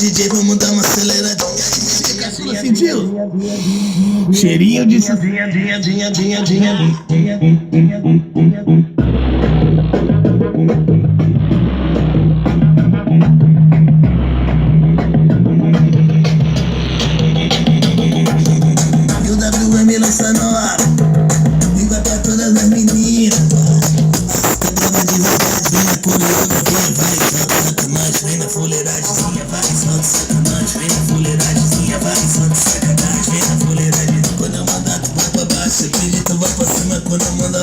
DJ, vamos dar uma aceleradinha. Caçula sentiu? Cheirinho de E o WM lança na hora. Liga pra todas as meninas. Acaba devagarinho, coreografia. Vai, solta nós, vem na fuleiragemzinha. Vai, solta sacanagem, vem na fuleiragemzinha. Vai, solta sacanagem, vem na fuleiragemzinha. Quando eu mandar tu vai pra baixo, acredita, vai pra cima. Quando eu mandar